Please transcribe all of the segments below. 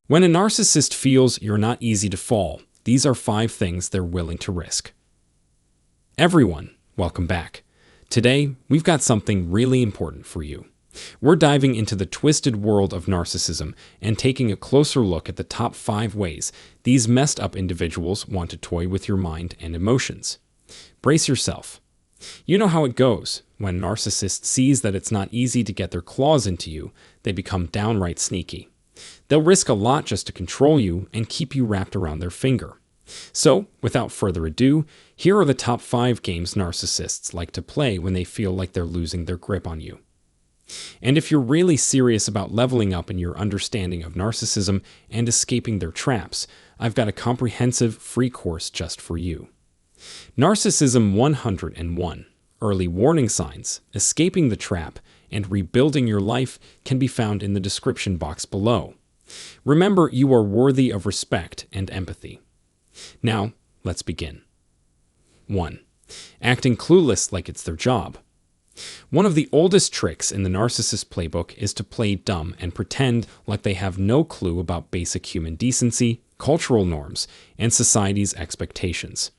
When a narcissist feels you're not easy to fall, these are 5 things they're willing to risk. Everyone, welcome back. Today, we've got something really important for you. We're diving into the twisted world of narcissism and taking a closer look at the top 5 ways these messed up individuals want to toy with your mind and emotions. Brace yourself. You know how it goes. When a narcissist sees that it's not easy to get their claws into you, they become downright sneaky. They'll risk a lot just to control you and keep you wrapped around their finger. So, without further ado, here are the top 5 games narcissists like to play when they feel like they're losing their grip on you. And if you're really serious about leveling up in your understanding of narcissism and escaping their traps, I've got a comprehensive free course just for you. Narcissism 101, Early Warning Signs, Escaping the Trap, and Rebuilding Your Life can be found in the description box below. Remember, you are worthy of respect and empathy. Now, let's begin. 1. Acting clueless like it's their job. One of the oldest tricks in the narcissist playbook is to play dumb and pretend like they have no clue about basic human decency, cultural norms, and society's expectations.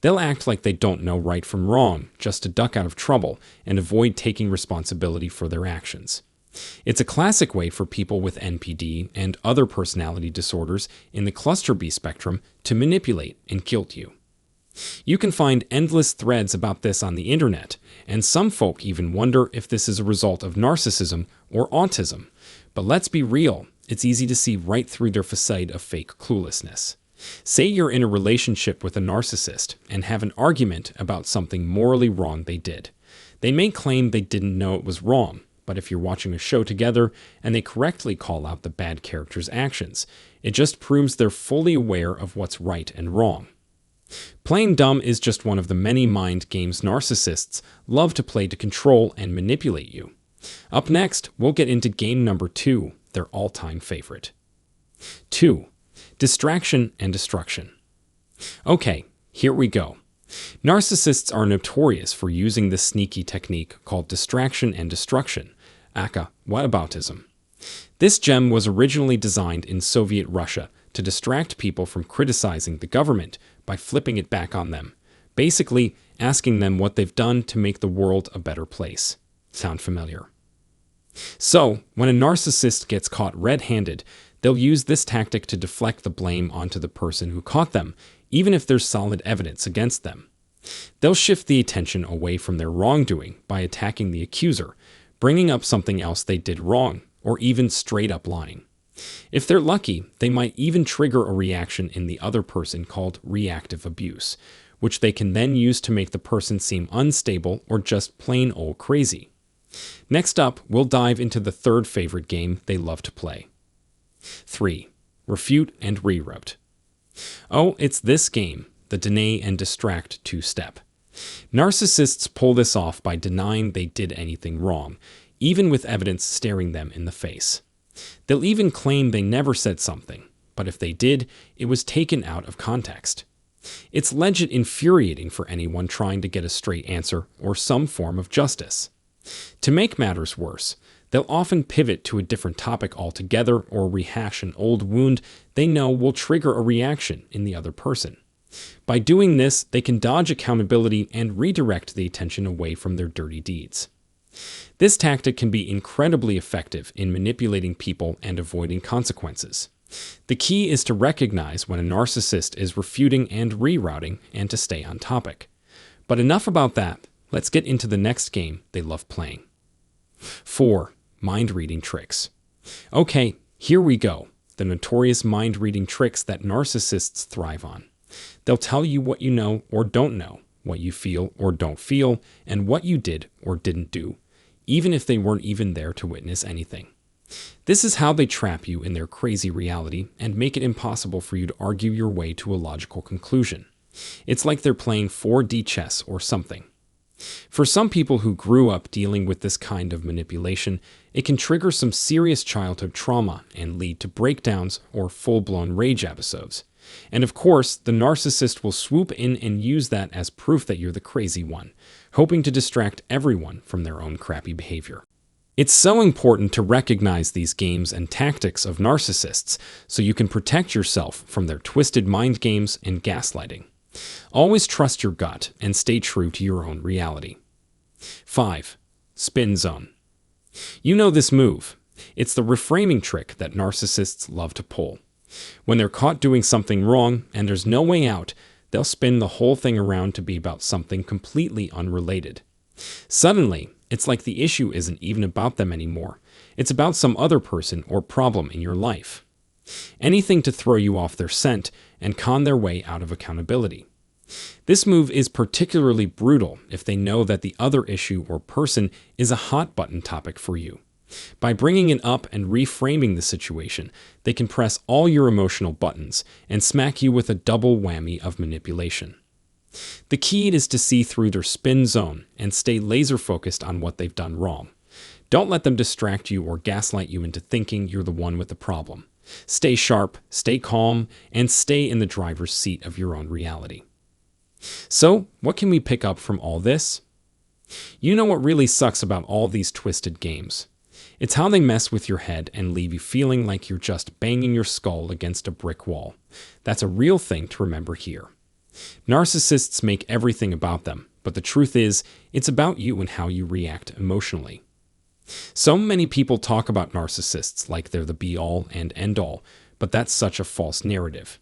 They'll act like they don't know right from wrong just to duck out of trouble and avoid taking responsibility for their actions. It's a classic way for people with NPD and other personality disorders in the cluster B spectrum to manipulate and guilt you. You can find endless threads about this on the internet, and some folk even wonder if this is a result of narcissism or autism. But let's be real, it's easy to see right through their facade of fake cluelessness. Say you're in a relationship with a narcissist and have an argument about something morally wrong they did. They may claim they didn't know it was wrong, but if you're watching a show together and they correctly call out the bad character's actions, it just proves they're fully aware of what's right and wrong. Playing dumb is just one of the many mind games narcissists love to play to control and manipulate you. Up next, we'll get into game number 2, their all-time favorite. 2. Distraction and destruction. Okay, here we go. Narcissists are notorious for using this sneaky technique called distraction and destruction, aka whataboutism. This gem was originally designed in Soviet Russia to distract people from criticizing the government by flipping it back on them, basically asking them what they've done to make the world a better place. Sound familiar? So, when a narcissist gets caught red-handed, they'll use this tactic to deflect the blame onto the person who caught them, even if there's solid evidence against them. They'll shift the attention away from their wrongdoing by attacking the accuser, bringing up something else they did wrong, or even straight up lying. If they're lucky, they might even trigger a reaction in the other person called reactive abuse, which they can then use to make the person seem unstable or just plain old crazy. Next up, we'll dive into the 3rd favorite game they love to play. 3. Refute and reroute. Oh, it's this game, the deny and distract 2-step. Narcissists pull this off by denying they did anything wrong, even with evidence staring them in the face. They'll even claim they never said something, but if they did, it was taken out of context. It's legit infuriating for anyone trying to get a straight answer or some form of justice. To make matters worse, they'll often pivot to a different topic altogether or rehash an old wound they know will trigger a reaction in the other person. By doing this, they can dodge accountability and redirect the attention away from their dirty deeds. This tactic can be incredibly effective in manipulating people and avoiding consequences. The key is to recognize when a narcissist is refuting and rerouting and to stay on topic. But enough about that, let's get into the next game they love playing. 4. Mind-reading tricks. Okay, here we go. The notorious mind-reading tricks that narcissists thrive on. They'll tell you what you know or don't know, what you feel or don't feel, and what you did or didn't do, even if they weren't even there to witness anything. This is how they trap you in their crazy reality and make it impossible for you to argue your way to a logical conclusion. It's like they're playing 4D chess or something. For some people who grew up dealing with this kind of manipulation, it can trigger some serious childhood trauma and lead to breakdowns or full-blown rage episodes. And of course, the narcissist will swoop in and use that as proof that you're the crazy one, hoping to distract everyone from their own crappy behavior. It's so important to recognize these games and tactics of narcissists so you can protect yourself from their twisted mind games and gaslighting. Always trust your gut and stay true to your own reality. 5. Spin zone. You know this move. It's the reframing trick that narcissists love to pull. When they're caught doing something wrong and there's no way out, they'll spin the whole thing around to be about something completely unrelated. Suddenly, it's like the issue isn't even about them anymore. It's about some other person or problem in your life. Anything to throw you off their scent and con their way out of accountability. This move is particularly brutal if they know that the other issue or person is a hot-button topic for you. By bringing it up and reframing the situation, they can press all your emotional buttons and smack you with a double whammy of manipulation. The key is to see through their spin zone and stay laser-focused on what they've done wrong. Don't let them distract you or gaslight you into thinking you're the one with the problem. Stay sharp, stay calm, and stay in the driver's seat of your own reality. So, what can we pick up from all this? You know what really sucks about all these twisted games? It's how they mess with your head and leave you feeling like you're just banging your skull against a brick wall. That's a real thing to remember here. Narcissists make everything about them, but the truth is, it's about you and how you react emotionally. So many people talk about narcissists like they're the be-all and end-all, but that's such a false narrative.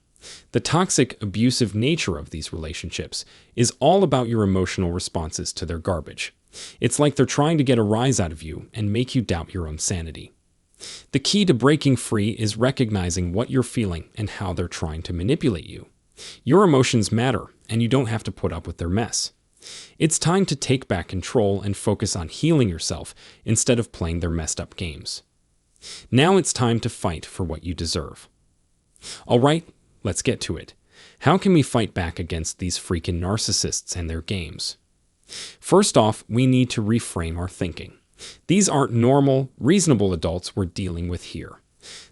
The toxic, abusive nature of these relationships is all about your emotional responses to their garbage. It's like they're trying to get a rise out of you and make you doubt your own sanity. The key to breaking free is recognizing what you're feeling and how they're trying to manipulate you. Your emotions matter, and you don't have to put up with their mess. It's time to take back control and focus on healing yourself instead of playing their messed up games. Now it's time to fight for what you deserve. All right, let's get to it. How can we fight back against these freaking narcissists and their games? First off, we need to reframe our thinking. These aren't normal, reasonable adults we're dealing with here.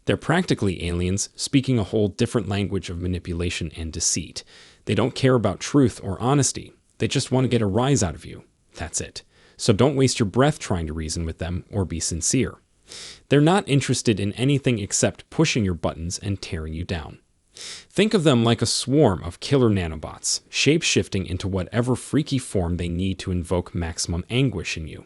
They're practically aliens, speaking a whole different language of manipulation and deceit. They don't care about truth or honesty. They just want to get a rise out of you. That's it. So don't waste your breath trying to reason with them or be sincere. They're not interested in anything except pushing your buttons and tearing you down. Think of them like a swarm of killer nanobots, shape-shifting into whatever freaky form they need to invoke maximum anguish in you.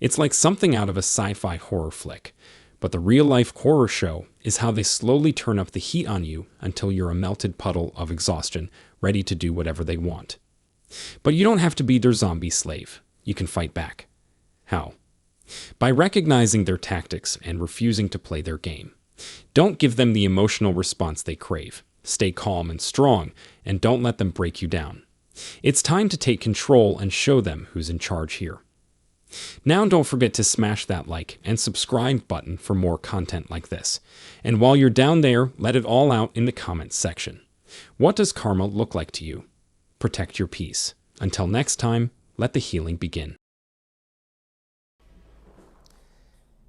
It's like something out of a sci-fi horror flick. But the real-life horror show is how they slowly turn up the heat on you until you're a melted puddle of exhaustion, ready to do whatever they want. But you don't have to be their zombie slave. You can fight back. How? By recognizing their tactics and refusing to play their game. Don't give them the emotional response they crave. Stay calm and strong, and don't let them break you down. It's time to take control and show them who's in charge here. Now don't forget to smash that like and subscribe button for more content like this. And while you're down there, let it all out in the comments section. What does karma look like to you? Protect your peace. Until next time, let the healing begin.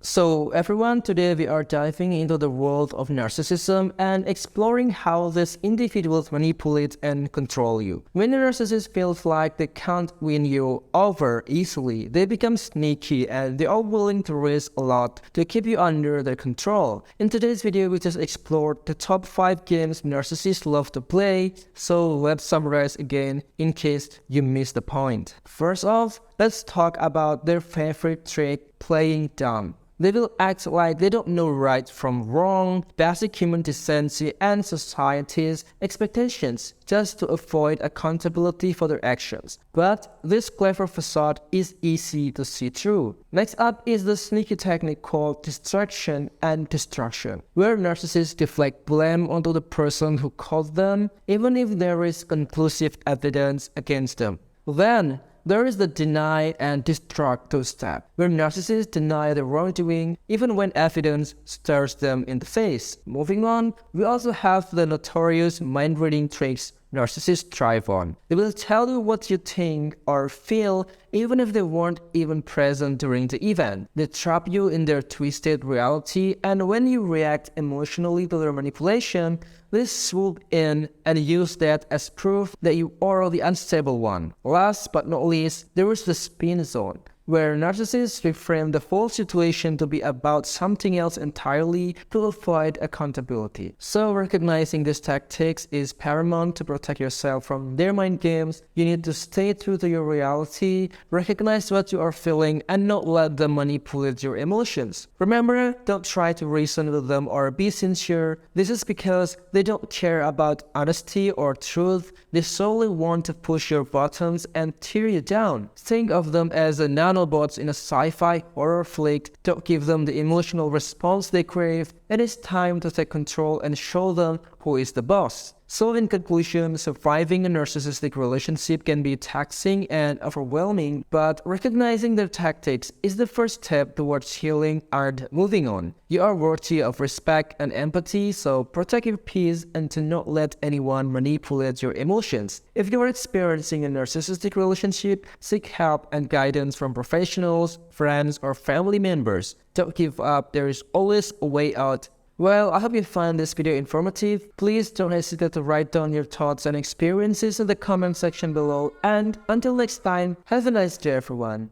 So everyone, today we are diving into the world of narcissism and exploring how these individuals manipulate and control you. When a narcissist feels like they can't win you over easily, they become sneaky and they are willing to risk a lot to keep you under their control. In today's video, we just explored the top 5 games narcissists love to play, so let's summarize again in case you missed the point. First off, let's talk about their favorite trick, playing dumb. They will act like they don't know right from wrong, basic human decency and society's expectations, just to avoid accountability for their actions. But this clever facade is easy to see through. Next up is the sneaky technique called distraction and destruction, where narcissists deflect blame onto the person who caused them, even if there is conclusive evidence against them. Then, there is the deny and destruct step, where narcissists deny their wrongdoing even when evidence stares them in the face. Moving on, we also have the notorious mind-reading tricks narcissists thrive on. They will tell you what you think or feel even if they weren't even present during the event. They trap you in their twisted reality, and when you react emotionally to their manipulation, they swoop in and use that as proof that you are the unstable one. Last but not least, there is the spin zone. where narcissists reframe the whole situation to be about something else entirely to avoid accountability. So recognizing these tactics is paramount to protect yourself from their mind games. You need to stay true to your reality, recognize what you are feeling, and not let them manipulate your emotions. Remember, don't try to reason with them or be sincere. This is because they don't care about honesty or truth. They solely want to push your buttons and tear you down. Think of them as a nanobots in a sci-fi horror flick. Don't give them the emotional response they crave. It is time to take control and show them who is the boss. So in conclusion, surviving a narcissistic relationship can be taxing and overwhelming, but recognizing their tactics is the first step towards healing and moving on. You are worthy of respect and empathy, so protect your peace and do not let anyone manipulate your emotions. If you are experiencing a narcissistic relationship, seek help and guidance from professionals, friends, or family members. Don't give up, there is always a way out. Well, I hope you found this video informative. Please don't hesitate to write down your thoughts and experiences in the comment section below. And until next time, have a nice day everyone.